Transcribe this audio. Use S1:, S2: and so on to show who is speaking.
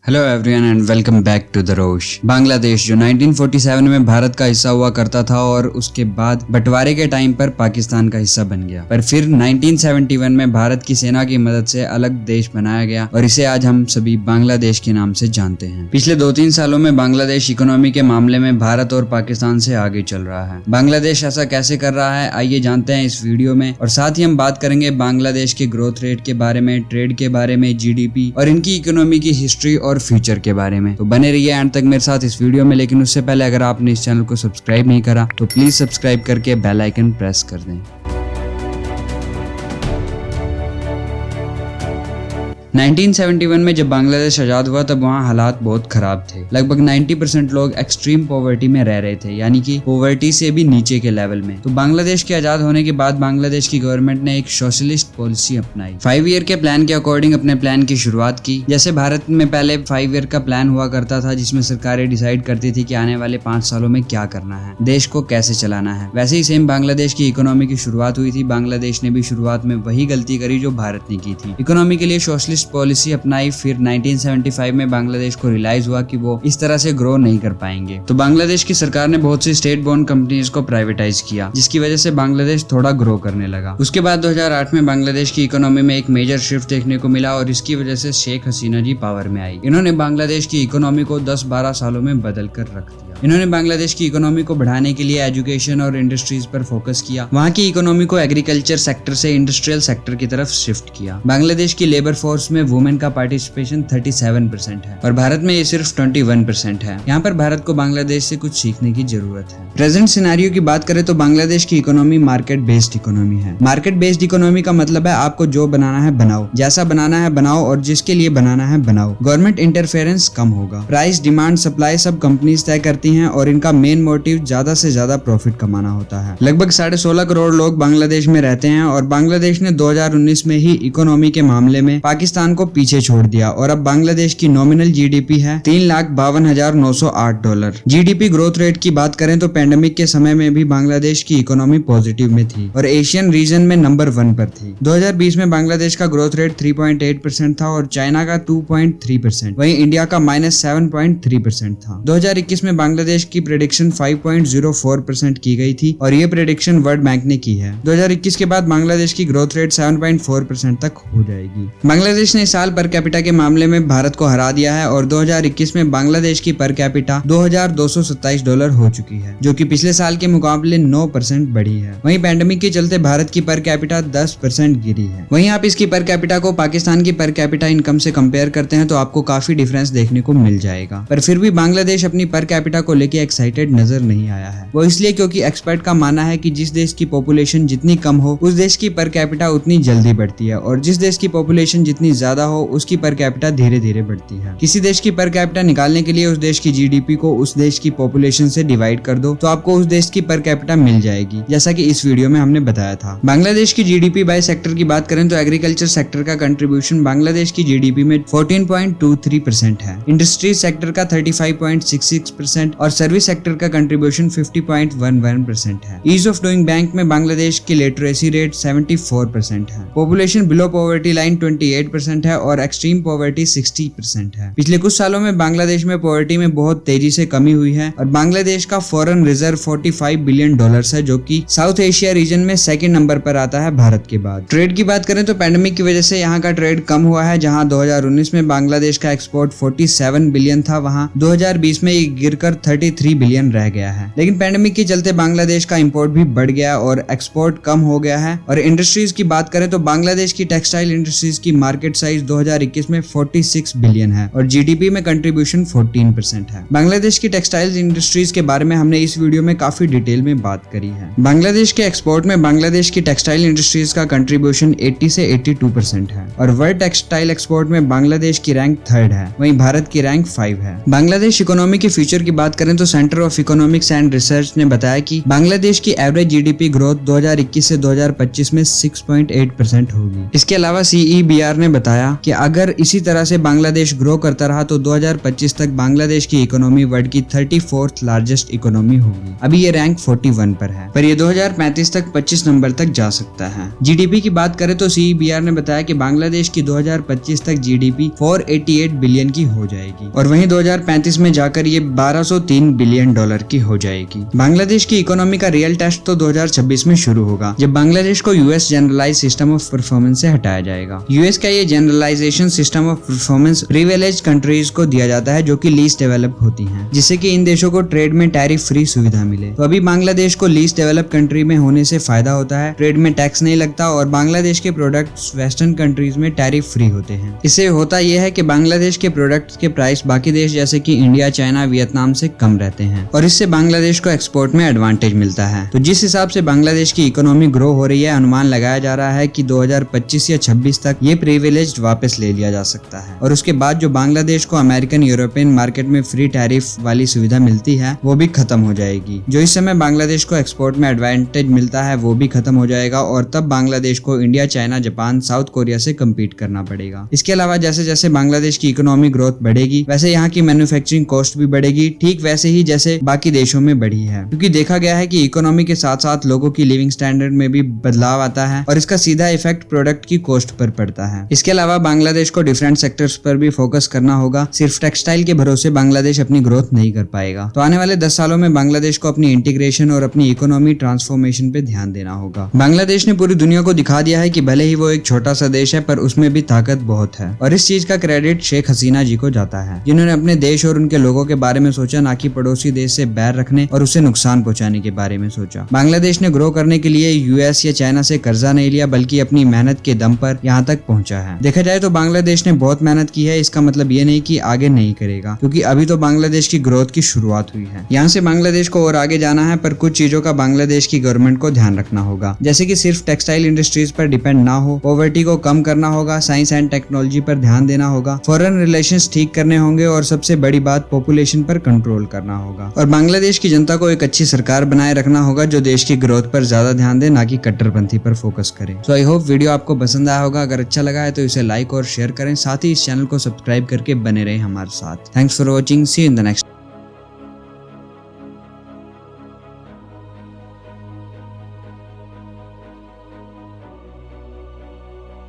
S1: Hello everyone and welcome back to the Rosh. Bangladesh जो 1947 में भारत का हिस्सा हुआ करता था और उसके बाद बंटवारे के टाइम पर पाकिस्तान का हिस्सा बन गया, पर फिर 1971 में भारत की सेना की मदद से अलग देश बनाया गया और इसे आज हम सभी बांग्लादेश के नाम से जानते हैं। पिछले 2-3 सालों में बांग्लादेश इकोनॉमी के मामले में भारत और पाकिस्तान से आगे चल रहा है। बांग्लादेश ऐसा कैसे कर रहा है, आइए जानते हैं इस वीडियो में। और साथ ही हम बात करेंगे बांग्लादेश के ग्रोथ रेट के बारे में, ट्रेड के बारे में, जीडीपी और इनकी इकोनॉमी की हिस्ट्री और फ्यूचर के बारे में। तो बने रहिए एंड तक मेरे साथ इस वीडियो में। लेकिन उससे पहले अगर आपने इस चैनल को सब्सक्राइब नहीं करा तो प्लीज सब्सक्राइब करके बेल आइकन प्रेस कर दें। 1971 में जब बांग्लादेश आजाद हुआ तब वहाँ हालात बहुत खराब थे। लगभग 90% लोग एक्सट्रीम पॉवर्टी में रह रहे थे, यानी कि पॉवर्टी से भी नीचे के लेवल में। तो बांग्लादेश के आजाद होने के बाद बांग्लादेश की गवर्नमेंट ने एक सोशलिस्ट पॉलिसी अपनाई। 5 ईयर के प्लान के अकॉर्डिंग अपने प्लान की शुरुआत की। जैसे भारत में पहले 5 ईयर का प्लान हुआ करता था जिसमें सरकारें डिसाइड करती थी कि आने वाले 5 सालों में क्या करना है, देश को कैसे चलाना है। वैसे ही सेम बांग्लादेश की इकोनॉमी की शुरुआत हुई थी। बांग्लादेश ने भी शुरुआत में वही गलती करी जो भारत ने की थी, इकोनॉमी के लिए सोशलिस्ट पॉलिसी अपनाई। फिर 1975 में बांग्लादेश को रियलाइज हुआ कि वो इस तरह से ग्रो नहीं कर पाएंगे, तो बांग्लादेश की सरकार ने बहुत सी स्टेट बोर्न कंपनीज को प्राइवेटाइज किया, जिसकी वजह से बांग्लादेश थोड़ा ग्रो करने लगा। उसके बाद 2008 में बांग्लादेश की इकोनॉमी में एक मेजर शिफ्ट देखने को मिला और इसकी वजह से शेख हसीना जी पावर में आई। इन्होंने बांग्लादेश की इकोनॉमी को 10-12 सालों में बदल कर रख दिया। इन्होंने बांग्लादेश की इकोनॉमी को बढ़ाने के लिए एजुकेशन और इंडस्ट्रीज पर फोकस किया। वहाँ की इकोनॉमी को एग्रीकल्चर सेक्टर से इंडस्ट्रियल सेक्टर की तरफ शिफ्ट किया। बांग्लादेश की लेबर फोर्स में वुमेन का पार्टिसिपेशन 37% है और भारत में ये सिर्फ 21% है। यहाँ पर भारत को बांग्लादेश से कुछ सीखने की जरूरत है। प्रेजेंट सिनेरियो की बात करें तो बांग्लादेश की इकोनॉमी मार्केट बेस्ड इकोनॉमी है। मार्केट बेस्ड इकोनॉमी का मतलब है आपको जो बनाना है बनाओ, जैसा बनाना है बनाओ और जिसके लिए बनाना है बनाओ। गवर्नमेंट इंटरफेरेंस कम होगा। प्राइस, डिमांड, सप्लाई सब कंपनीज तय करती हैं और इनका मेन मोटिव ज्यादा से ज्यादा प्रॉफिट कमाना होता है। लगभग 16.5 करोड़ लोग बांग्लादेश में रहते हैं और बांग्लादेश ने 2019 में ही इकोनॉमी के मामले में पाकिस्तान को पीछे छोड़ दिया और अब बांग्लादेश की नॉमिनल जीडीपी है $3,52,908। जीडीपी ग्रोथ रेट की बात करें तो पेंडेमिक के समय में भी बांग्लादेश की इकोनॉमी पॉजिटिव में थी और एशियन रीजन में नंबर 1 पर थी। 2020 में बांग्लादेश का ग्रोथ रेट 3.8% था और चाइना का 2.3%, वहीं इंडिया का -7.3% था। 2021 में बांग्लादेश की प्रेडिक्शन 5.04% की गई थी और ये प्रेडिक्शन वर्ल्ड बैंक ने की है। 2021 के बाद बांग्लादेश की ग्रोथ रेट 7.4% तक हो जाएगी। बांग्लादेश ने इस साल पर कैपिटा के मामले में भारत को हरा दिया है और 2021 में बांग्लादेश की पर कैपिटा $2,227 हो चुकी है, जो कि पिछले साल के मुकाबले 9% बढ़ी है। वहीं पैंडेमिक के चलते भारत की पर कैपिटा 10% गिरी है। वहीं आप इसकी पर कैपिटा को पाकिस्तान की पर कैपिटा इनकम से कंपेयर करते हैं तो आपको काफी डिफरेंस देखने को मिल जाएगा। पर फिर भी बांग्लादेश अपनी पर कैपिटा को लेके एक्साइटेड नजर नहीं आया है। वो इसलिए क्योंकि एक्सपर्ट का मानना है कि जिस देश की पॉपुलेशन जितनी कम हो उस देश की पर कैपिटा उतनी जल्दी बढ़ती है और जिस देश की पॉपुलेशन जितनी ज्यादा हो उसकी पर कैपिटा धीरे धीरे बढ़ती है। किसी देश की पर कैपिटा निकालने के लिए उस देश की जीडीपी को उस देश की पॉपुलेशन से डिवाइड कर दो तो आपको उस देश की पर कैपिटा मिल जाएगी, जैसा कि इस वीडियो में हमने बताया था। बांग्लादेश की जीडीपी बाय सेक्टर की बात करें तो एग्रीकल्चर सेक्टर का कंट्रीब्यूशन बांग्लादेश की जीडीपी में 14.23% है, इंडस्ट्री सेक्टर का 35.66% और सर्विस सेक्टर का कंट्रीब्यूशन 50.11% है। ईज ऑफ डूइंग बैंक में बांग्लादेश की लिटरेसी रेट 74% है। पॉपुलेशन बिलो पॉवर्टी लाइन 28% है और एक्सट्रीम पॉवर्टी 60% है। पिछले कुछ सालों में बांग्लादेश में पॉवर्टी में बहुत तेजी से कमी हुई है और बांग्लादेश का फॉरेन रिजर्व $45 बिलियन है, जो कि साउथ एशिया रीजन में 2nd नंबर पर आता है भारत के बाद। ट्रेड की बात करें तो पैंडेमिक की वजह से यहाँ का ट्रेड कम हुआ है। जहाँ 2019 में बांग्लादेश का एक्सपोर्ट 47 बिलियन था, वहाँ 2020 में ये गिरकर 33 बिलियन रह गया है। लेकिन पैंडेमिक के चलते बांग्लादेश का इंपोर्ट भी बढ़ गया और एक्सपोर्ट कम हो गया है। और इंडस्ट्रीज की बात करें तो बांग्लादेश की टेक्सटाइल इंडस्ट्रीज की मार्केट साइज 2021 में 46 बिलियन है और जीडीपी में कंट्रीब्यूशन 14% है। बांग्लादेश की टेक्सटाइल इंडस्ट्रीज के बारे में हमने इस वीडियो में काफी डिटेल में बात करी है। बांग्लादेश के एक्सपोर्ट में बांग्लादेश की टेक्सटाइल इंडस्ट्रीज का कंट्रीब्यूशन 80 से 82% है और वर्ल्ड टेक्सटाइल एक्सपोर्ट में बांग्लादेश की रैंक 3rd है, वहीं भारत की रैंक 5 है। बांग्लादेश इकोनॉमी के फ्यूचर की बात करें तो centre of economics and research ने बताया कि बांग्लादेश की एवरेज जीडीपी ग्रोथ 2021 से 2025 में 6.8% होगी। इसके अलावा CEBR ने बताया कि अगर इसी तरह से बांग्लादेश ग्रो करता रहा तो 2025 तक बांग्लादेश की इकोनॉमी वर्ल्ड की 34th लार्जेस्ट इकोनॉमी होगी। अभी ये रैंक 41 पर है, पर ये 2035 तक 25 नंबर तक जा सकता है। जीडीपी की बात करें तो CEBR ने बताया कि बांग्लादेश की 2025 तक जीडीपी 488 बिलियन की हो जाएगी और वहीं 2035 में जाकर ये 1203 बिलियन डॉलर की हो जाएगी। बांग्लादेश की इकोनॉमी का रियल टेस्ट तो 2026 में शुरू होगा, जब बांग्लादेश को US generalize system of performance से हटाया जाएगा। यूएस का ये generalization system of performance privilege countries को दिया जाता है जो कि लीस्ट डेवलप होती हैं, जिससे कि इन देशों को ट्रेड में टैरिफ फ्री सुविधा मिले। तो अभी बांग्लादेश को लीस्ट डेवलप कंट्री में होने से फायदा होता है, ट्रेड में टैक्स नहीं लगता और बांग्लादेश के प्रोडक्ट्स वेस्टर्न कंट्रीज में टैरिफ फ्री होते हैं। इससे होता यह है कि बांग्लादेश के प्रोडक्ट्स के प्राइस बाकी देश जैसे कि इंडिया, चाइना, वियतनाम से कम रहते हैं और इससे बांग्लादेश को एक्सपोर्ट में एडवांटेज मिलता है। तो जिस हिसाब से बांग्लादेश की इकोनॉमी ग्रो हो रही है, अनुमान लगाया जा रहा है कि 2025 या 26 तक ये प्रिविलेज वापस ले लिया जा सकता है और उसके बाद जो बांग्लादेश को अमेरिकन यूरोपियन मार्केट में फ्री टैरिफ वाली सुविधा मिलती है वो भी खत्म हो जाएगी। जो इस समय बांग्लादेश को एक्सपोर्ट में एडवांटेज मिलता है वो भी खत्म हो जाएगा और तब बांग्लादेश को India, China, Japan, south Korea से कम्पीट करना पड़ेगा। इसके अलावा जैसे जैसे बांग्लादेश की इकोनॉमी ग्रोथ बढ़ेगी वैसे यहाँ की मैन्युफैक्चरिंग कॉस्ट भी बढ़ेगी, ठीक वैसे ही जैसे बाकी देशों में बढ़ी है, क्योंकि देखा गया है कि इकोनॉमी के साथ साथ लोगों की लिविंग स्टैंडर्ड में भी बदलाव आता है और इसका सीधा इफेक्ट प्रोडक्ट की कॉस्ट पर पड़ता है। इसके अलावा बांग्लादेश को डिफरेंट सेक्टर्स पर भी फोकस करना होगा, सिर्फ टेक्सटाइल के भरोसे बांग्लादेश अपनी ग्रोथ नहीं कर पाएगा। तो आने वाले 10 सालों में बांग्लादेश को अपनी इंटीग्रेशन और अपनी इकोनॉमी ट्रांसफॉर्मेशन पे ध्यान देना होगा। बांग्लादेश ने पूरी दुनिया को दिखा दिया है कि भले ही वो एक छोटा सा देश है पर उसमें भी ताकत बहुत है और इस चीज का क्रेडिट शेख हसीना जी को जाता है, जिन्होंने अपने देश और उनके लोगों के बारे में सोचा, ना कि पड़ोसी देश से बैर रखने और उसे नुकसान पहुंचाने के बारे में सोचा। बांग्लादेश ने ग्रो करने के लिए यूएस या चाइना से कर्जा नहीं लिया बल्कि अपनी मेहनत के दम पर यहाँ तक पहुंचा है। देखा जाए तो बांग्लादेश ने बहुत मेहनत की है, इसका मतलब ये नहीं कि आगे नहीं करेगा, क्योंकि अभी तो बांग्लादेश की ग्रोथ की शुरुआत हुई है। यहाँ से बांग्लादेश को और आगे जाना है, पर कुछ चीजों का बांग्लादेश की गवर्नमेंट को ध्यान रखना होगा, जैसे कि सिर्फ टेक्सटाइल इंडस्ट्रीज पर डिपेंड ना हो, पॉवर्टी को कम करना होगा, साइंस एंड टेक्नोलॉजी पर ध्यान देना होगा, फॉरेन रिलेशंस ठीक करने होंगे और सबसे बड़ी बात पॉपुलेशन पर कंट्रोल करना होगा और बांग्लादेश की जनता को एक अच्छी सरकार बनाए रखना होगा जो देश की ग्रोथ पर ज्यादा ध्यान दे, ना कि कट्टरपंथी पर फोकस करे। सो आई होप वीडियो आपको पसंद आया होगा। अगर अच्छा लगा है तो इसे लाइक और शेयर करें, साथ ही इस चैनल को सब्सक्राइब करके बने रहें हमारे साथ। Thanks for watching, see you in the next.